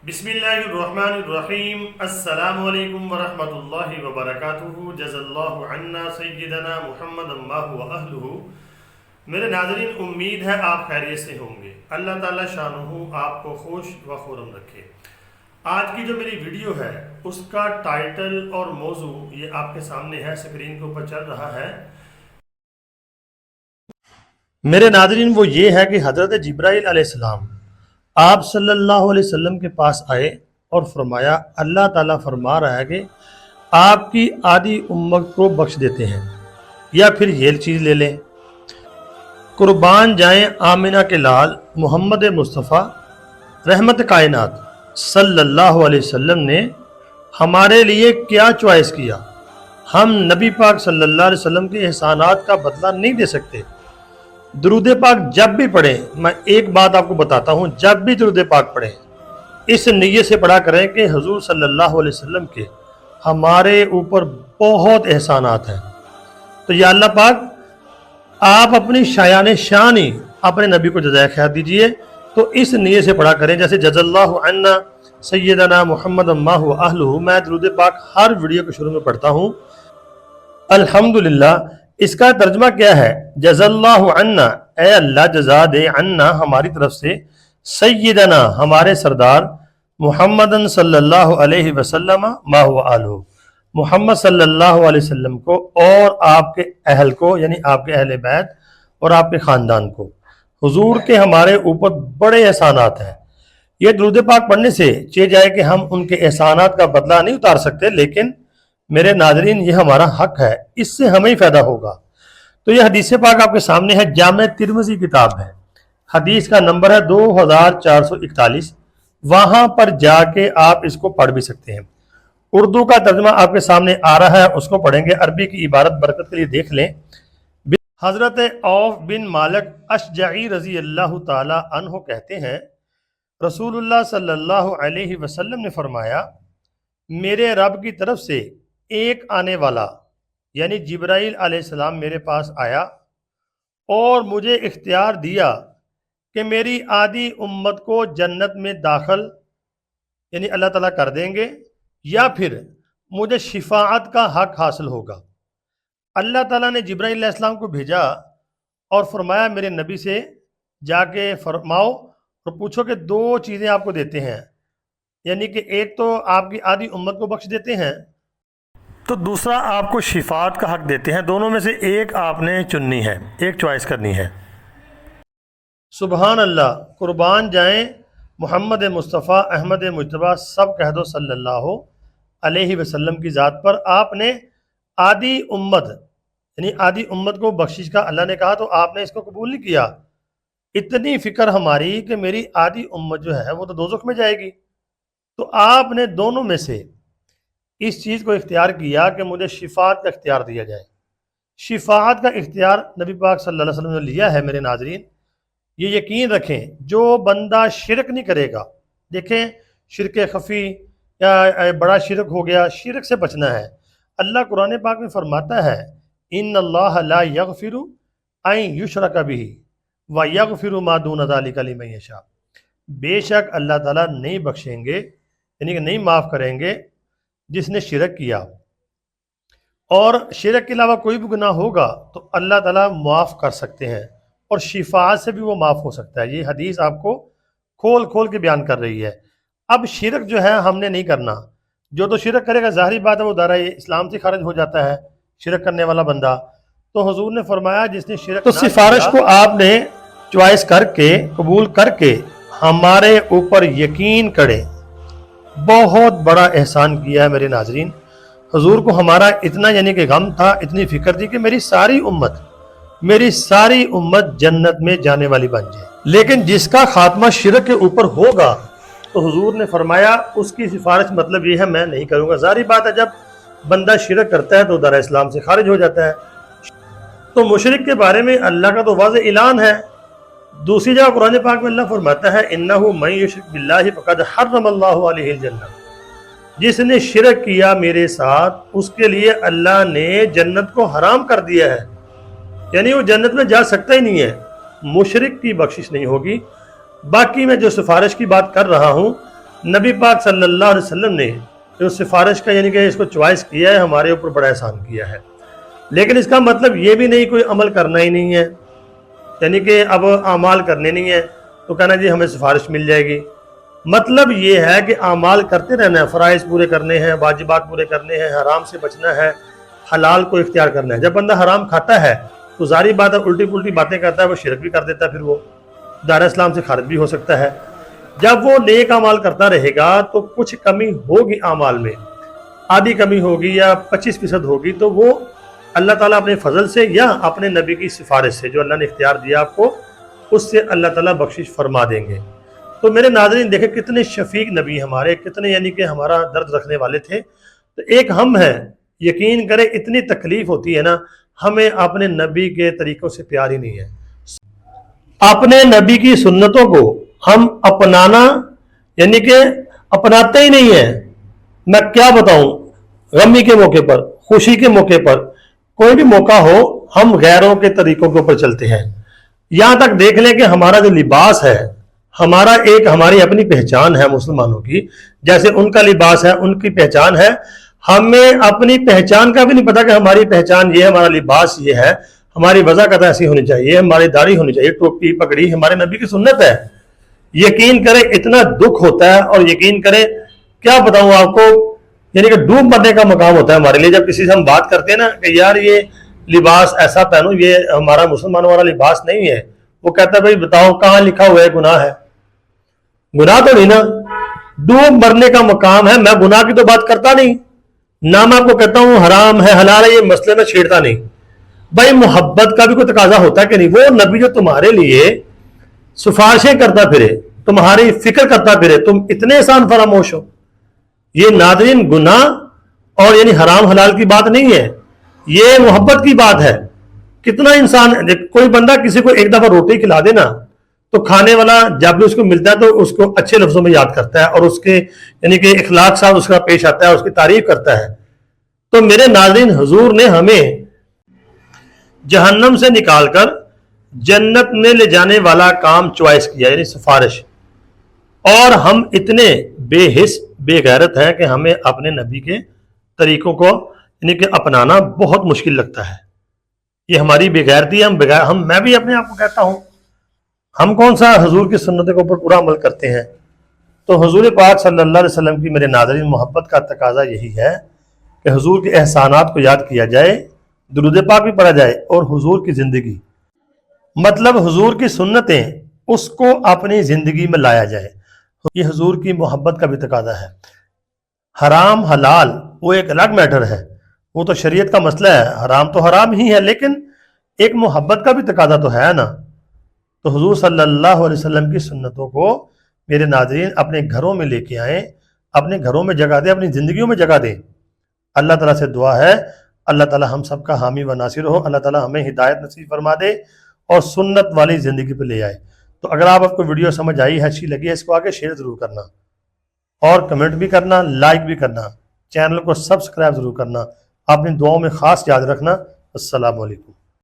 بسم اللہ الرحمن الرحیم۔ السلام علیکم ورحمۃ اللہ وبرکاتہ۔ جزا اللہ عنا سیدنا محمد اللہ و اہلہ۔ میرے ناظرین، امید ہے آپ خیریت سے ہوں گے۔ اللہ تعالیٰ شانہ آپ کو خوش و خرم رکھے۔ آج کی جو میری ویڈیو ہے اس کا ٹائٹل اور موضوع یہ آپ کے سامنے ہے، سکرین کے اوپر چل رہا ہے۔ میرے ناظرین، وہ یہ ہے کہ حضرت جبرائیل علیہ السلام آپ صلی اللہ علیہ وسلم کے پاس آئے اور فرمایا، اللہ تعالیٰ فرما رہا ہے کہ آپ کی آدھی امت کو بخش دیتے ہیں، یا پھر یہ چیز لے لیں، قربان جائیں آمنہ کے لال محمد مصطفیٰ رحمت کائنات صلی اللہ علیہ وسلم نے ہمارے لیے کیا چوائس کیا۔ ہم نبی پاک صلی اللہ علیہ وسلم کے احسانات کا بدلہ نہیں دے سکتے۔ درود پاک جب بھی پڑھیں، میں ایک بات آپ کو بتاتا ہوں، جب بھی درود پاک پڑھیں اس نیت سے پڑھا کریں کہ حضور صلی اللہ علیہ وسلم کے ہمارے اوپر بہت احسانات ہیں، تو یا اللہ پاک آپ اپنی شایان شانی اپنے نبی کو جزائے خیر دیجئے۔ تو اس نیت سے پڑھا کریں، جیسے جزا اللہ عنا سیدنا محمد اللہ و اہلہ۔ میں درود پاک ہر ویڈیو کے شروع میں پڑھتا ہوں۔ الحمدللہ اس کا ترجمہ کیا ہے؟ جزا اللہ عنا، اے اللہ جزا دے، عنا ہماری طرف سے، سیدنا ہمارے سردار، محمد صلی اللہ علیہ وسلم ما هو آلہ، محمد صلی اللہ علیہ وسلم کو اور آپ کے اہل کو، یعنی آپ کے اہل بیت اور آپ کے خاندان کو۔ حضور کے ہمارے اوپر بڑے احسانات ہیں۔ یہ درود پاک پڑھنے سے چاہے جائے کہ ہم ان کے احسانات کا بدلہ نہیں اتار سکتے، لیکن میرے ناظرین یہ ہمارا حق ہے، اس سے ہمیں ہی فائدہ ہوگا۔ تو یہ حدیث پاک آپ کے سامنے ہے، جامع ترمذی کتاب ہے، حدیث کا نمبر ہے 2441۔ وہاں پر جا کے آپ اس کو پڑھ بھی سکتے ہیں۔ اردو کا ترجمہ آپ کے سامنے آ رہا ہے، اس کو پڑھیں گے۔ عربی کی عبارت برکت کے لیے دیکھ لیں۔ حضرت عوف بن مالک اشجعی رضی اللہ تعالی عنہ کہتے ہیں، رسول اللہ صلی اللہ علیہ وسلم نے فرمایا، میرے رب کی طرف سے ایک آنے والا یعنی جبرائیل علیہ السلام میرے پاس آیا اور مجھے اختیار دیا کہ میری آدھی امت کو جنت میں داخل یعنی اللہ تعالیٰ کر دیں گے، یا پھر مجھے شفاعت کا حق حاصل ہوگا۔ اللہ تعالیٰ نے جبرائیل علیہ السلام کو بھیجا اور فرمایا، میرے نبی سے جا کے فرماؤ اور پوچھو کہ دو چیزیں آپ کو دیتے ہیں، یعنی کہ ایک تو آپ کی آدھی امت کو بخش دیتے ہیں، تو دوسرا آپ کو شفاعت کا حق دیتے ہیں۔ دونوں میں سے ایک آپ نے چننی ہے، ایک چوائس کرنی ہے۔ سبحان اللہ، قربان جائیں محمد مصطفیٰ احمد مجتبیٰ سب کہہ دو صلی اللہ علیہ وسلم کی ذات پر۔ آپ نے آدھی امت یعنی آدھی امت کو بخشش کا اللہ نے کہا، تو آپ نے اس کو قبول نہیں کیا۔ اتنی فکر ہماری کہ میری آدھی امت جو ہے وہ تو دوزخ میں جائے گی، تو آپ نے دونوں میں سے اس چیز کو اختیار کیا کہ مجھے شفاعت کا اختیار دیا جائے۔ شفاعت کا اختیار نبی پاک صلی اللہ علیہ وسلم نے لیا ہے۔ میرے ناظرین یہ یقین رکھیں، جو بندہ شرک نہیں کرے گا، دیکھیں شرک خفی یا بڑا شرک ہو گیا، شرک سے بچنا ہے۔ اللہ قرآن پاک میں فرماتا ہے، ان اللہ لا یغفر ان یشرک بہ ویغفر ما دون ذلک لمن یشاء۔ بے شک اللہ تعالیٰ نہیں بخشیں گے، یعنی کہ نہیں معاف کریں گے جس نے شرک کیا، اور شرک کے علاوہ کوئی بھی گناہ ہوگا تو اللہ تعالیٰ معاف کر سکتے ہیں، اور شفاعت سے بھی وہ معاف ہو سکتا ہے۔ یہ حدیث آپ کو کھول کھول کے بیان کر رہی ہے۔ اب شرک جو ہے ہم نے نہیں کرنا، جو تو شرک کرے گا ظاہری بات ہے وہ دائرہ اسلام سے خارج ہو جاتا ہے، شرک کرنے والا بندہ۔ تو حضور نے فرمایا جس نے شرک تو سفارش کو آپ نے چوائس کر کے قبول کر کے ہمارے اوپر یقین کریں، بہت بڑا احسان کیا ہے۔ میرے ناظرین حضور کو ہمارا اتنا یعنی کہ غم تھا، اتنی فکر تھی کہ میری ساری امت جنت میں جانے والی بن جائے، لیکن جس کا خاتمہ شرک کے اوپر ہوگا تو حضور نے فرمایا اس کی سفارش مطلب یہ ہے میں نہیں کروں گا۔ ظاہری بات ہے جب بندہ شرک کرتا ہے تو دائرہ اسلام سے خارج ہو جاتا ہے۔ تو مشرک کے بارے میں اللہ کا تو واضح اعلان ہے۔ دوسری جگہ قرآن پاک میں اللہ فرماتا ہے، انہ من یشرک باللہ فقد حرم اللہ علیہ الجنہ، جس نے شرک کیا میرے ساتھ اس کے لیے اللہ نے جنت کو حرام کر دیا ہے، یعنی وہ جنت میں جا سکتا ہی نہیں ہے، مشرک کی بخشش نہیں ہوگی۔ باقی میں جو سفارش کی بات کر رہا ہوں نبی پاک صلی اللہ علیہ وسلم نے جو سفارش کا یعنی کہ اس کو چوائس کیا ہے، ہمارے اوپر بڑا احسان کیا ہے، لیکن اس کا مطلب یہ بھی نہیں کوئی عمل کرنا ہی نہیں ہے، یعنی کہ اب اعمال کرنے نہیں ہیں تو کہنا جی ہمیں سفارش مل جائے گی۔ مطلب یہ ہے کہ اعمال کرتے رہنا ہے، فرائض پورے کرنے ہیں، واجبات پورے کرنے ہیں، حرام سے بچنا ہے، حلال کو اختیار کرنا ہے۔ جب بندہ حرام کھاتا ہے تو ظاہری بات ہے الٹی پلٹی باتیں کرتا ہے، وہ شرک بھی کر دیتا ہے، پھر وہ دائرہ اسلام سے خارج بھی ہو سکتا ہے۔ جب وہ نیک اعمال کرتا رہے گا تو کچھ کمی ہوگی اعمال میں، آدھی کمی ہوگی یا 25% ہوگی، تو وہ اللہ تعالیٰ اپنے فضل سے یا اپنے نبی کی سفارش سے جو اللہ نے اختیار دیا آپ کو، اس سے اللہ تعالیٰ بخشش فرما دیں گے۔ تو میرے ناظرین دیکھیں کتنے شفیق نبی ہمارے، کتنے یعنی کہ ہمارا درد رکھنے والے تھے۔ تو ایک ہم ہیں، یقین کریں اتنی تکلیف ہوتی ہے نا، ہمیں اپنے نبی کے طریقوں سے پیار ہی نہیں ہے۔ اپنے نبی کی سنتوں کو ہم اپنانا یعنی کہ اپناتے ہی نہیں ہیں۔ میں کیا بتاؤں، غمی کے موقع پر، خوشی کے موقع پر، کوئی بھی موقع ہو ہم غیروں کے طریقوں کے اوپر چلتے ہیں۔ یہاں تک دیکھ لیں کہ ہمارا جو لباس ہے، ہماری اپنی پہچان ہے مسلمانوں کی، جیسے ان کا لباس ہے، ان کی پہچان ہے، ہمیں اپنی پہچان کا بھی نہیں پتا کہ ہماری پہچان یہ ہے، ہمارا لباس یہ ہے، ہماری وضاحت ایسی ہونی چاہیے، ہماری داڑھی ہونی چاہیے، ٹوپی پگڑی ہمارے نبی کی سنت ہے۔ یقین کریں اتنا دکھ ہوتا ہے، اور یقین کریں کیا بتاؤں آپ کو، یعنی کہ ڈوب مرنے کا مقام ہوتا ہے ہمارے لیے جب کسی سے ہم بات کرتے ہیں نا کہ یار یہ لباس ایسا پہنو، یہ ہمارا مسلمانوں والا لباس نہیں ہے۔ وہ کہتا ہے بھائی بتاؤ کہاں لکھا ہوا ہے گناہ ہے؟ گناہ تو نہیں نا، ڈوب مرنے کا مقام ہے۔ میں گناہ کی تو بات کرتا نہیں، نہ میں آپ کو کہتا ہوں حرام ہے حلال ہے، یہ مسئلے میں چھیڑتا نہیں۔ بھائی محبت کا بھی کوئی تقاضا ہوتا ہے کہ نہیں؟ وہ نبی جو تمہارے لیے سفارشیں کرتا پھرے، تمہاری فکر کرتا پھرے، تم اتنے آسان فراموش ہو؟ یہ ناظرین گناہ اور یعنی حرام حلال کی بات نہیں ہے، یہ محبت کی بات ہے۔ کتنا انسان، کوئی بندہ کسی کو ایک دفعہ روٹی کھلا دے نا تو کھانے والا جب بھی اس کو ملتا ہے تو اس کو اچھے لفظوں میں یاد کرتا ہے، اور اس کے یعنی کہ اخلاق ساتھ اس کا پیش آتا ہے، اس کی تعریف کرتا ہے۔ تو میرے ناظرین حضور نے ہمیں جہنم سے نکال کر جنت میں لے جانے والا کام چوائس کیا، یعنی سفارش، اور ہم اتنے بے حس بے غیرت ہیں کہ ہمیں اپنے نبی کے طریقوں کو یعنی کہ اپنانا بہت مشکل لگتا ہے۔ یہ ہماری بے غیرتی ہے، میں بھی اپنے آپ کو کہتا ہوں، ہم کون سا حضور کی سنتوں کے اوپر پورا عمل کرتے ہیں؟ تو حضور پاک صلی اللہ علیہ وسلم کی میرے ناظرین محبت کا تقاضا یہی ہے کہ حضور کے احسانات کو یاد کیا جائے، درود پاک بھی پڑھا جائے، اور حضور کی زندگی مطلب حضور کی سنتیں اس کو اپنی زندگی میں لایا جائے۔ یہ حضور کی محبت کا بھی تقاضا ہے۔ حرام حلال وہ ایک الگ میٹر ہے، وہ تو شریعت کا مسئلہ ہے، حرام تو حرام ہی ہے، لیکن ایک محبت کا بھی تقاضا تو ہے نا۔ تو حضور صلی اللہ علیہ وسلم کی سنتوں کو میرے ناظرین اپنے گھروں میں لے کے آئیں، اپنے گھروں میں جگہ دیں، اپنی زندگیوں میں جگہ دیں۔ اللہ تعالیٰ سے دعا ہے اللہ تعالیٰ ہم سب کا حامی و ناصر ہو، اللہ تعالیٰ ہمیں ہدایت نصیب فرما دے اور سنت والی زندگی پہ لے آئے۔ تو اگر آپ کو ویڈیو سمجھ آئی ہے، اچھی لگی ہے، اس کو آگے شیئر ضرور کرنا، اور کمنٹ بھی کرنا، لائک بھی کرنا، چینل کو سبسکرائب ضرور کرنا، اپنی دعاؤں میں خاص یاد رکھنا۔ السلام علیکم۔